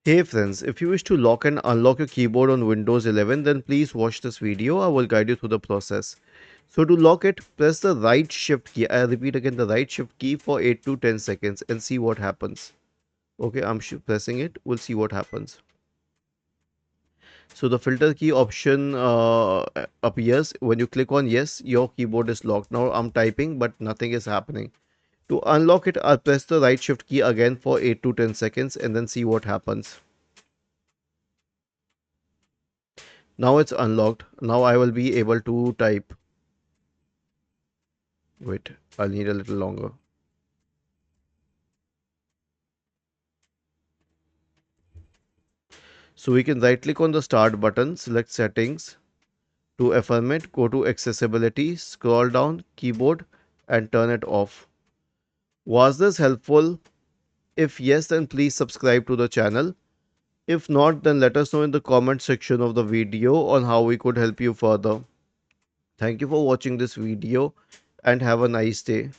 Hey friends, if you wish to lock and unlock your keyboard on Windows 11, then please watch this video. I will guide you through the process. So to lock it, press the right shift key. I repeat again the right shift key for 8 to 10 seconds and see what happens. Okay, I'm pressing it. We'll see what happens. So the filter key option appears. When you click on yes, your keyboard is locked. Now I'm typing, but nothing is happening. To unlock it, I'll press the right shift key again for 8 to 10 seconds and then see what happens. Now it's unlocked. Now I will be able to type. Wait, I'll need a little longer. So we can right click on the start button, select settings. To affirm it, go to accessibility, scroll down, keyboard, and turn it off. Was this helpful? If yes, then please subscribe to the channel. If not, then let us know in the comment section of the video on how we could help you further. Thank you for watching this video and have a nice day.